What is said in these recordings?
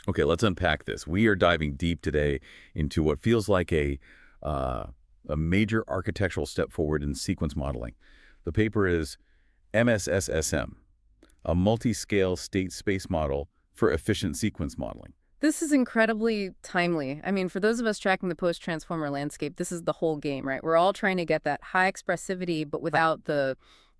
Okay, let's unpack this. We are diving deep today into what feels like a major architectural step forward in sequence modeling. The paper is MS-SSM, a multi-scale state space model for efficient sequence modeling. This is incredibly timely. I mean, for those of us tracking the post-transformer landscape, this is the whole game, right? We're all trying to get that high expressivity, but without the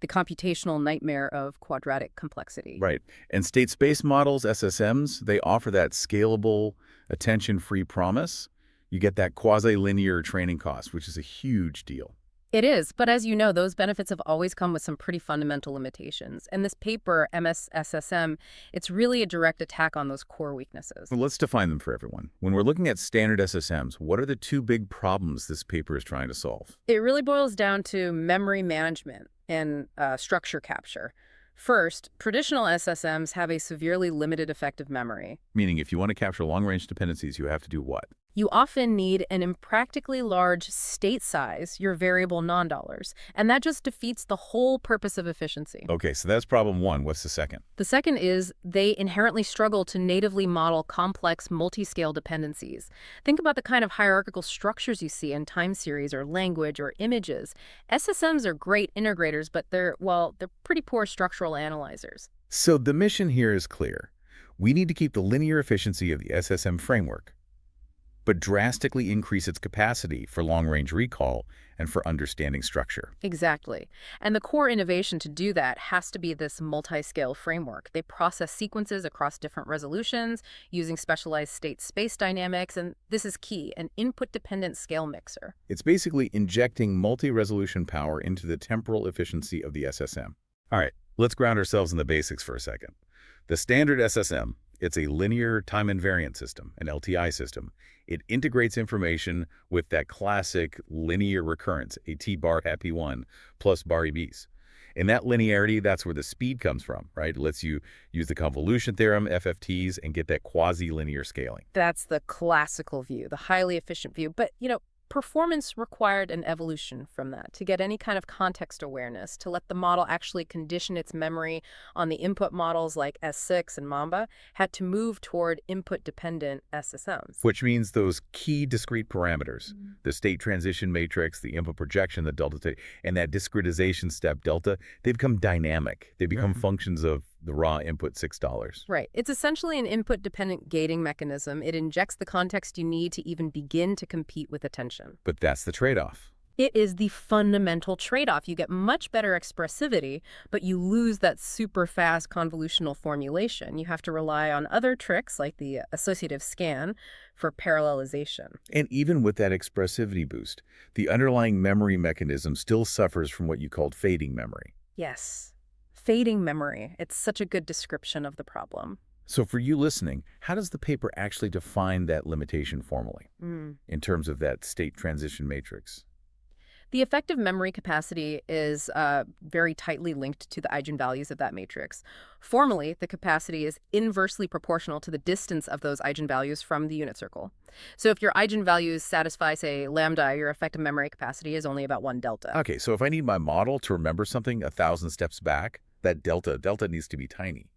computational nightmare of quadratic complexity. Right. And state space models, SSMs, they offer that scalable, attention-free promise. You get that quasi-linear training cost, which is a huge deal. It is, but as you know, those benefits have always come with some pretty fundamental limitations. And this paper, MS-SSM, it's really a direct attack on those core weaknesses. Well, let's define them for everyone. When we're looking at standard SSMs, what are the two big problems this paper is trying to solve? It really boils down to memory management and structure capture. First, traditional SSMs have a severely limited effective memory. Meaning, if you want to capture long-range dependencies, you have to do what? You often need an impractically large state size, your variable non-dollars, and that just defeats the whole purpose of efficiency. Okay, so that's problem one. What's the second? The second is they inherently struggle to natively model complex multi-scale dependencies. Think about the kind of hierarchical structures you see in time series or language or images. SSMs are great integrators, but they're pretty poor structural analyzers. So the mission here is clear. We need to keep the linear efficiency of the SSM framework, but drastically increase its capacity for long-range recall and for understanding structure. Exactly. And the core innovation to do that has to be this multi-scale framework. They process sequences across different resolutions using specialized state space dynamics, and this is key, an input-dependent scale mixer. It's basically injecting multi-resolution power into the temporal efficiency of the SSM. All right, let's ground ourselves in the basics for a second. The standard SSM, it's a linear time invariant system, an LTI system. It integrates information with that classic linear recurrence, a T-bar at P1 plus bar EBs. In that linearity, that's where the speed comes from, right? It lets you use the convolution theorem, FFTs, and get that quasi-linear scaling. That's the classical view, the highly efficient view. But, performance required an evolution from that to get any kind of context awareness, to let the model actually condition its memory on the input models like S6 and Mamba, had to move toward input-dependent SSMs. Which means those key discrete parameters, the state transition matrix, the input projection, the delta state, and that discretization step delta, they become dynamic. They become functions of the raw input $6. Right. It's essentially an input-dependent gating mechanism. It injects the context you need to even begin to compete with attention. But that's the trade-off. It is the fundamental trade-off. You get much better expressivity, but you lose that super fast convolutional formulation. You have to rely on other tricks like the associative scan for parallelization. And even with that expressivity boost, the underlying memory mechanism still suffers from what you called fading memory. Yes. Fading memory. It's such a good description of the problem. So for you listening, how does the paper actually define that limitation formally in terms of that state transition matrix? The effective memory capacity is very tightly linked to the eigenvalues of that matrix. Formally, the capacity is inversely proportional to the distance of those eigenvalues from the unit circle. So if your eigenvalues satisfy, say, lambda, your effective memory capacity is only about 1 delta. Okay, so if I need my model to remember something 1,000 steps back, that delta needs to be tiny.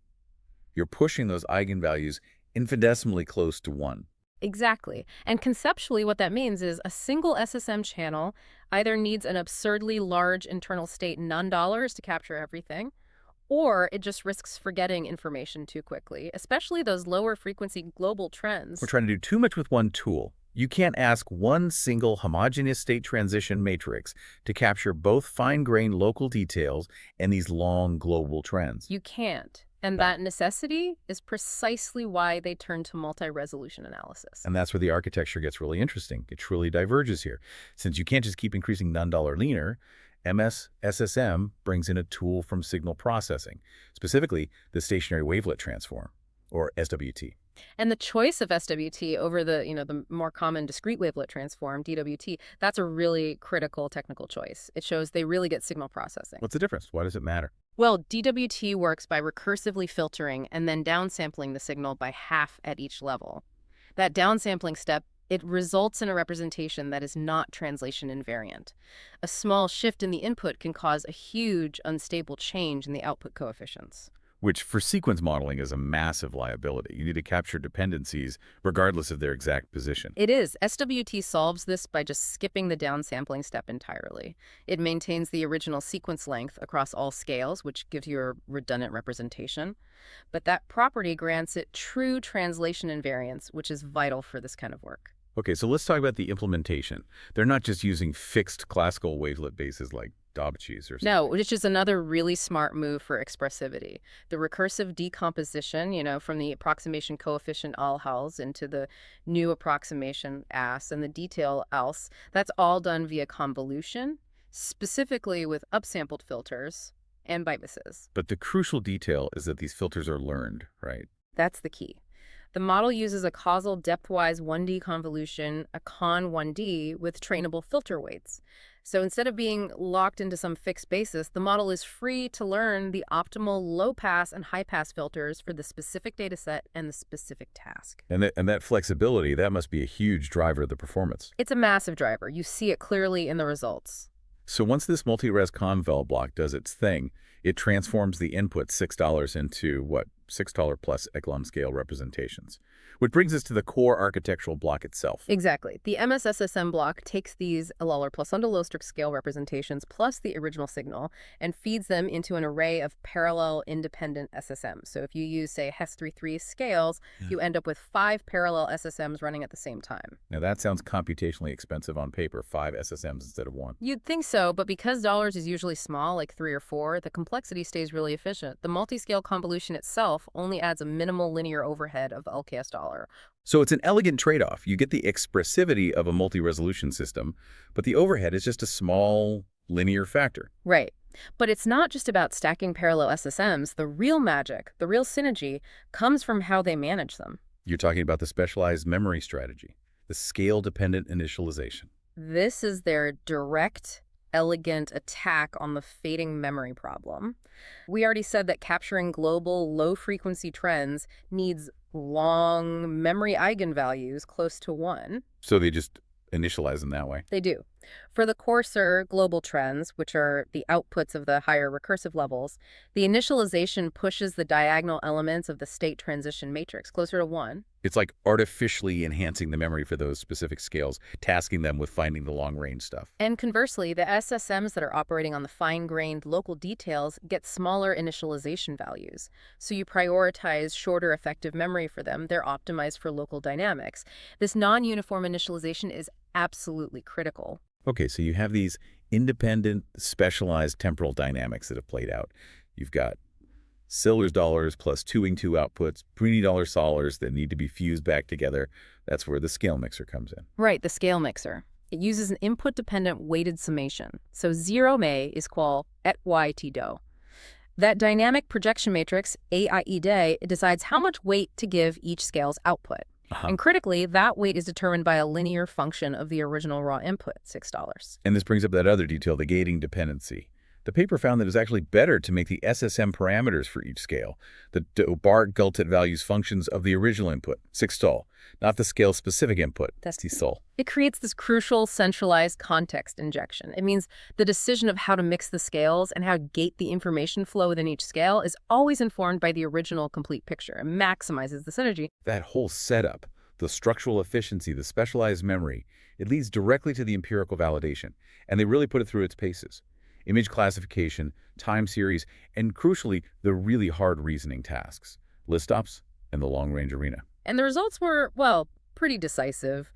You're pushing those eigenvalues infinitesimally close to 1. Exactly. And conceptually, what that means is a single SSM channel either needs an absurdly large internal state non-dollars to capture everything, or it just risks forgetting information too quickly, especially those lower frequency global trends. We're trying to do too much with one tool. You can't ask one single homogeneous state transition matrix to capture both fine-grained local details and these long global trends. You can't. And that necessity is precisely why they turn to multi-resolution analysis. And that's where the architecture gets really interesting. It truly diverges here. Since you can't just keep increasing non-dollar linear, MS-SSM brings in a tool from signal processing, specifically the stationary wavelet transform, or SWT. And the choice of SWT over the more common discrete wavelet transform, DWT, that's a really critical technical choice. It shows they really get signal processing. What's the difference? Why does it matter? Well, DWT works by recursively filtering and then downsampling the signal by half at each level. That downsampling step, it results in a representation that is not translation invariant. A small shift in the input can cause a huge unstable change in the output coefficients. which for sequence modeling is a massive liability. You need to capture dependencies regardless of their exact position. It is. SWT solves this by just skipping the downsampling step entirely. It maintains the original sequence length across all scales, which gives you a redundant representation. But that property grants it true translation invariance, which is vital for this kind of work. Okay, so let's talk about the implementation. They're not just using fixed classical wavelet bases like Dobachis or something. No, which is another really smart move for expressivity. The recursive decomposition, from the approximation coefficient all-hals into the new approximation as and the detail else, that's all done via convolution, specifically with upsampled filters and bypases. But the crucial detail is that these filters are learned, right? That's the key. The model uses a causal depthwise 1D convolution, a con 1D, with trainable filter weights. So instead of being locked into some fixed basis, the model is free to learn the optimal low-pass and high-pass filters for the specific dataset and the specific task. And that flexibility, that must be a huge driver of the performance. It's a massive driver. You see it clearly in the results. So once this multi-res convel block does its thing, it transforms the input $6 into, what, $6 plus Eklund scale representations. Which brings us to the core architectural block itself. Exactly. The MS-SSM block takes these Euler plus Loestrich scale representations plus the original signal and feeds them into an array of parallel independent SSMs. So if you use, say, Hess-33 scales, you end up with 5 parallel SSMs running at the same time. Now that sounds computationally expensive on paper, 5 SSMs instead of 1. You'd think so, but because dollars is usually small, like 3 or 4, the complexity stays really efficient. The multi-scale convolution itself only adds a minimal linear overhead of LKS dollar. So it's an elegant trade-off. You get the expressivity of a multi-resolution system, but the overhead is just a small linear factor. Right. But it's not just about stacking parallel SSMs. The real magic, the real synergy, comes from how they manage them. You're talking about the specialized memory strategy, the scale-dependent initialization. This is their direct, elegant attack on the fading memory problem. We already said that capturing global low-frequency trends needs long memory eigenvalues close to 1. So they just initialize them that way? They do. For the coarser global trends, which are the outputs of the higher recursive levels, the initialization pushes the diagonal elements of the state transition matrix closer to 1. It's like artificially enhancing the memory for those specific scales, tasking them with finding the long-range stuff. And conversely, the SSMs that are operating on the fine-grained local details get smaller initialization values. So you prioritize shorter effective memory for them. They're optimized for local dynamics. This non-uniform initialization is absolutely critical. Okay, so you have these independent, specialized temporal dynamics that have played out. You've got Sillers dollars plus 2-ing-2 outputs, Prini dollar solars that need to be fused back together. That's where the scale mixer comes in. Right, the scale mixer. It uses an input-dependent weighted summation. So 0 may is qual et y t do. That dynamic projection matrix, AIE-day, decides how much weight to give each scale's output. And critically, that weight is determined by a linear function of the original raw input, $6. And this brings up that other detail, the gating dependency. The paper found that it was actually better to make the SSM parameters for each scale, the Bart-Gultet values functions of the original input, 6 sol, not the scale-specific input, That's T sol. It creates this crucial centralized context injection. It means the decision of how to mix the scales and how to gate the information flow within each scale is always informed by the original complete picture and maximizes the synergy. That whole setup, the structural efficiency, the specialized memory, it leads directly to the empirical validation, and they really put it through its paces. Image classification, time series, and crucially, the really hard reasoning tasks, list ops, and the long-range arena. And the results were, well, pretty decisive.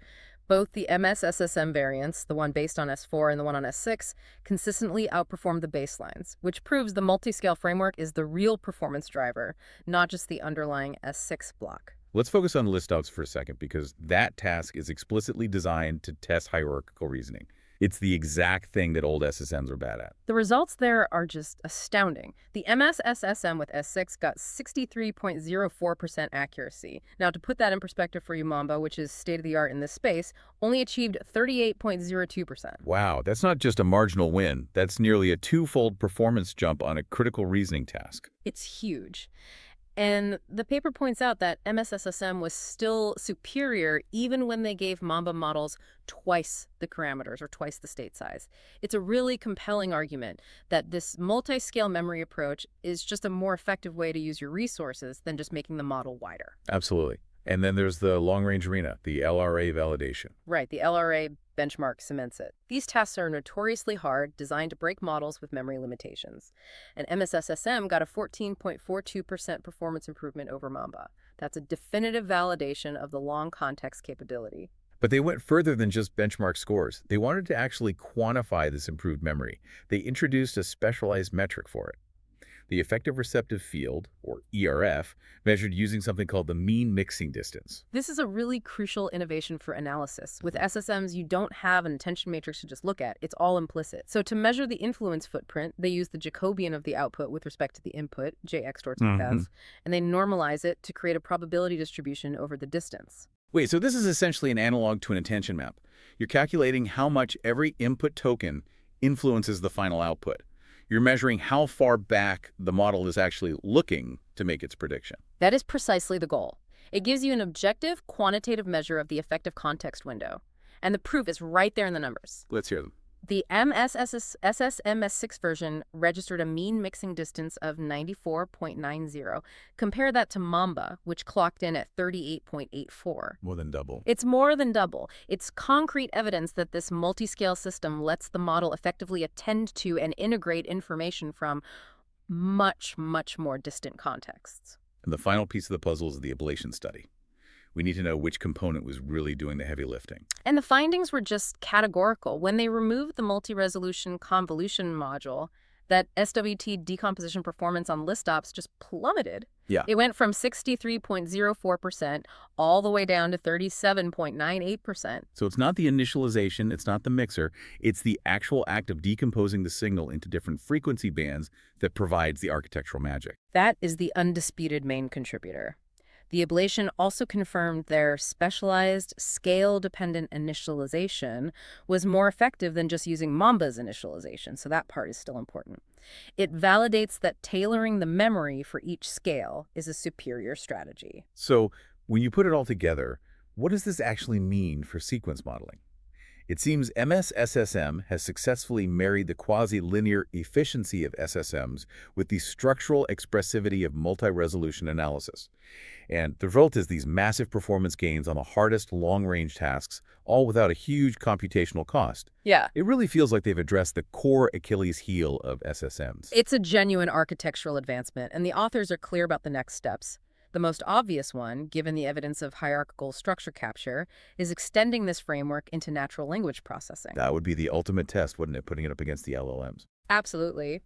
Both the MS-SSM variants, the one based on S4 and the one on S6, consistently outperformed the baselines, which proves the multi-scale framework is the real performance driver, not just the underlying S6 block. Let's focus on list outs for a second, because that task is explicitly designed to test hierarchical reasoning. It's the exact thing that old SSMs are bad at. The results there are just astounding. The MS-SSM with S6 got 63.04% accuracy. Now, to put that in perspective for you, Mamba, which is state-of-the-art in this space, only achieved 38.02%. Wow, that's not just a marginal win. That's nearly a 2-fold performance jump on a critical reasoning task. It's huge. And the paper points out that MS-SSM was still superior even when they gave Mamba models twice the parameters or twice the state size. It's a really compelling argument that this multi-scale memory approach is just a more effective way to use your resources than just making the model wider. Absolutely. And then there's the long-range arena, the LRA validation. Right, the LRA benchmark cements it. These tests are notoriously hard, designed to break models with memory limitations. And MS-SSM got a 14.42% performance improvement over Mamba. That's a definitive validation of the long context capability. But they went further than just benchmark scores. They wanted to actually quantify this improved memory. They introduced a specialized metric for it. The effective receptive field, or ERF, measured using something called the mean mixing distance. This is a really crucial innovation for analysis. With SSMs, you don't have an attention matrix to just look at. It's all implicit. So to measure the influence footprint, they use the Jacobian of the output with respect to the input, JX towards FS, and they normalize it to create a probability distribution over the distance. Wait, so this is essentially an analog to an attention map. You're calculating how much every input token influences the final output. You're measuring how far back the model is actually looking to make its prediction. That is precisely the goal. It gives you an objective, quantitative measure of the effective context window. And the proof is right there in the numbers. Let's hear them. The MS-SSM-based version registered a mean mixing distance of 94.90. Compare that to Mamba, which clocked in at 38.84. More than double. It's more than double. It's concrete evidence that this multi-scale system lets the model effectively attend to and integrate information from much, much more distant contexts. And the final piece of the puzzle is the ablation study. We need to know which component was really doing the heavy lifting. And the findings were just categorical. When they removed the multi-resolution convolution module, that SWT decomposition performance on list ops just plummeted. Yeah. It went from 63.04% all the way down to 37.98%. So it's not the initialization, it's not the mixer, it's the actual act of decomposing the signal into different frequency bands that provides the architectural magic. That is the undisputed main contributor. The ablation also confirmed their specialized, scale-dependent initialization was more effective than just using Mamba's initialization, so that part is still important. It validates that tailoring the memory for each scale is a superior strategy. So when you put it all together, what does this actually mean for sequence modeling? It seems MS-SSM has successfully married the quasi-linear efficiency of SSMs with the structural expressivity of multi-resolution analysis. And the result is these massive performance gains on the hardest long-range tasks, all without a huge computational cost. Yeah. It really feels like they've addressed the core Achilles heel of SSMs. It's a genuine architectural advancement, and the authors are clear about the next steps. The most obvious one, given the evidence of hierarchical structure capture, is extending this framework into natural language processing. That would be the ultimate test, wouldn't it, putting it up against the LLMs? Absolutely.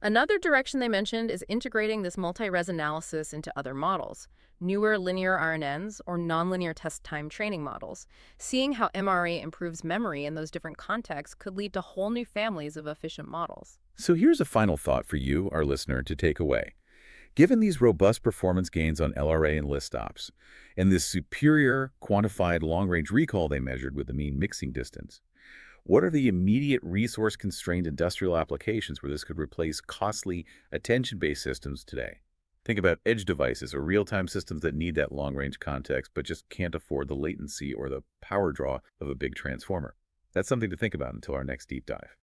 Another direction they mentioned is integrating this multi-res analysis into other models, newer linear RNNs or nonlinear test time training models. Seeing how MRA improves memory in those different contexts could lead to whole new families of efficient models. So here's a final thought for you, our listener, to take away. Given these robust performance gains on LRA and list ops, and this superior quantified long-range recall they measured with the mean mixing distance, what are the immediate resource-constrained industrial applications where this could replace costly attention-based systems today? Think about edge devices or real-time systems that need that long-range context but just can't afford the latency or the power draw of a big transformer. That's something to think about until our next deep dive.